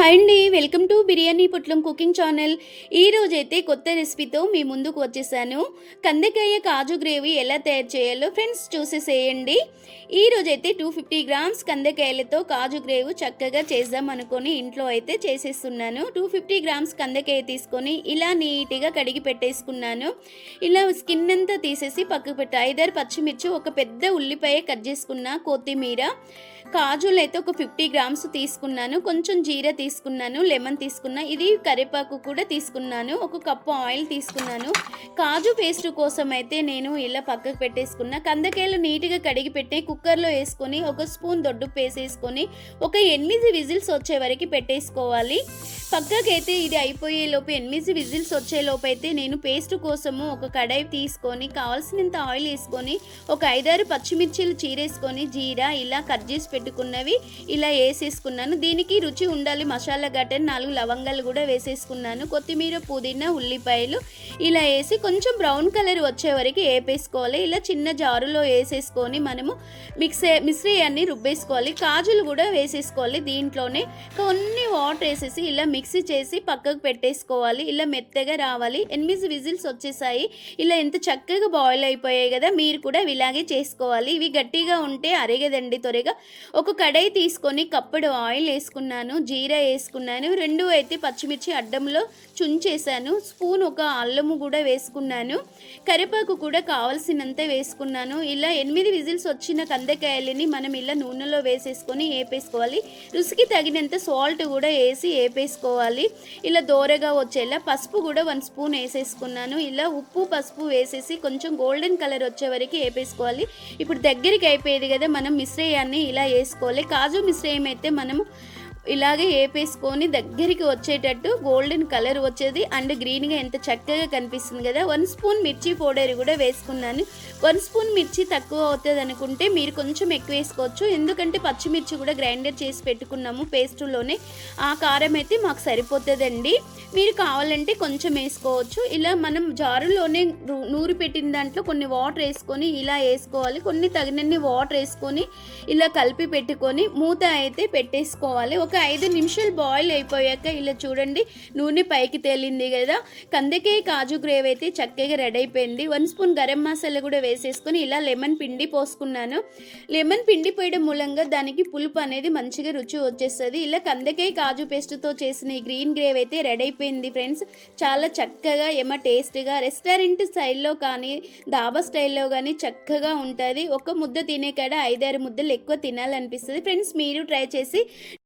Hi అండి, welcome to biryani పొట్లం cooking channel. ఈరోజైతే కొత్త రెసిపీతో మీ ముందుకు వచ్చేసాను. కందకాయ కాజు గ్రేవీ ఎలా తయారు చేయాలో ఫ్రెండ్స్ చూసేసేయండి. ఈరోజైతే 250 గ్రామ్స్ కందకాయలతో కాజు గ్రేవీ చక్కగా చేద్దాం అనుకొని ఇంట్లో అయితే చేసేస్తున్నాను. 250 గ్రామ్స్ కందకాయ తీసుకొని ఇలా నీట్గా కడిగి పెట్టేసుకున్నాను. ఇలా స్కిన్ అంతా తీసేసి పక్కకు పెట్టి 5-6 పచ్చిమిర్చి, ఒక పెద్ద ఉల్లిపాయ కట్ చేసుకున్న, కొత్తిమీర, కాజులు అయితే ఒక 50 గ్రామ్స్ తీసుకున్నాను, కొంచెం జీరా తీసుకున్నాను, లెమన్ తీసుకున్నా, ఇది కరివేపాకు కూడా తీసుకున్నాను, ఒక కప్పు ఆయిల్ తీసుకున్నాను. కాజు పేస్ట్ కోసం అయితే నేను ఇలా పక్కకు పెట్టేసుకున్నా. కందకాయలు నీట్గా కడిగి పెట్టి కుక్కర్లో వేసుకొని ఒక స్పూన్ దొడ్డుప్పు వేసేసుకొని ఒక 8 విజిల్స్ వచ్చే వరకు పెట్టేసుకోవాలి. పక్కకైతే ఇది అయిపోయేలోపు 8 విజిల్స్ వచ్చేలోపు అయితే నేను పేస్ట్ కోసము ఒక కడాయి తీసుకొని కావాల్సినంత ఆయిల్ వేసుకొని ఒక 5-6 పచ్చిమిర్చిలు చీరేసుకొని జీరా ఇలా కట్ చేసి పెట్టుకున్నవి ఇలా వేసేసుకున్నాను. దీనికి రుచి ఉండాలి మసాలా గట్టని 4 లవంగాలు కూడా వేసేసుకున్నాను. కొత్తిమీర, పుదీనా, ఉల్లిపాయలు ఇలా వేసి కొంచెం బ్రౌన్ కలర్ వచ్చే వరకు వేపేసుకోవాలి. ఇలా చిన్న జారులో వేసేసుకొని మనము మిశ్రయాన్ని రుబ్బేసుకోవాలి. కాజులు కూడా వేసేసుకోవాలి. దీంట్లోనే కొన్ని వాటర్ వేసేసి ఇలా మిక్సీ చేసి పక్కకు పెట్టేసుకోవాలి. ఇలా మెత్తగా రావాలి. 8 విజిల్స్ వచ్చేసాయి. ఇలా ఎంత చక్కగా బాయిల్ అయిపోయాయి కదా, మీరు కూడా ఇలాగే చేసుకోవాలి. ఇవి గట్టిగా ఉంటే అరగదండి త్వరగా. ఒక కడాయి తీసుకొని కప్పుడు ఆయిల్ వేసుకున్నాను, జీరా వేసుకున్నాను, 2 అయితే పచ్చిమిర్చి అడ్డంలో చుంచేసాను, స్పూన్ ఒక అల్లము కూడా వేసుకున్నాను, కరివేపాకు కూడా కావాల్సినంత వేసుకున్నాను. ఇలా 8 విజిల్స్ వచ్చిన కందకాయలని మనం ఇలా నూనెలో వేసేసుకొని వేపేసుకోవాలి. రుచికి తగినంత సాల్ట్ కూడా వేసి వేపేసుకోవాలి. ఇలా దోరగా వచ్చేలా పసుపు కూడా 1 స్పూన్ వేసేసుకున్నాను. ఇలా ఉప్పు, పసుపు వేసేసి కొంచెం గోల్డెన్ కలర్ వచ్చే వరకు వేపేసుకోవాలి. ఇప్పుడు దగ్గరికి అయిపోయేది కదా, మనం మిశ్రయాన్ని ఇలా వేసుకోవాలి. కాజు మిశ్రయం అయితే మనము ఇలాగే వేపేసుకొని దగ్గరికి వచ్చేటట్టు గోల్డెన్ కలర్ వచ్చేది అండ్ గ్రీన్గా ఎంత చక్కగా కనిపిస్తుంది కదా. 1 స్పూన్ మిర్చి పౌడర్ కూడా వేసుకున్నాను. 1 స్పూన్ మిర్చి తక్కువ అవుతుంది అనుకుంటే మీరు కొంచెం ఎక్కువ వేసుకోవచ్చు, ఎందుకంటే పచ్చిమిర్చి కూడా గ్రైండర్ చేసి పెట్టుకున్నాము పేస్టులోనే. ఆ కారం అయితే మాకు సరిపోతుందండి, మీరు కావాలంటే కొంచెం వేసుకోవచ్చు. ఇలా మనం జారులోనే నూరి పెట్టిన దాంట్లో కొన్ని వాటర్ వేసుకొని ఇలా వేసుకోవాలి. కొన్ని తగినన్ని వాటర్ వేసుకొని ఇలా కలిపి పెట్టుకొని మూత అయితే పెట్టేసుకోవాలి. ఒక 5 నిమిషాలు బాయిల్ అయిపోయాక ఇలా చూడండి నూనె పైకి తేలింది కదా. కందకాయ కాజు గ్రేవీ అయితే చక్కగా రెడీ అయిపోయింది. 1 స్పూన్ గరం మసాలా కూడా వేసేసుకొని ఇలా లెమన్ పిండి పోసుకున్నాను. లెమన్ పిండి పోయడం మూలంగా దానికి పులుపు అనేది మంచిగా రుచి వచ్చేస్తుంది. ఇలా కందకాయ కాజు పేస్ట్తో చేసిన ఈ గ్రీన్ గ్రేవీ అయితే రెడీ అయిపోయింది ఫ్రెండ్స్. చాలా చక్కగా టేస్ట్గా రెస్టారెంట్ స్టైల్లో కానీ డాబా స్టైల్లో కానీ చక్కగా ఉంటుంది. ఒక ముద్ద తినే కాడ 5-6 ముద్దలు ఎక్కువ తినాలనిపిస్తుంది ఫ్రెండ్స్. మీరు ట్రై చేసి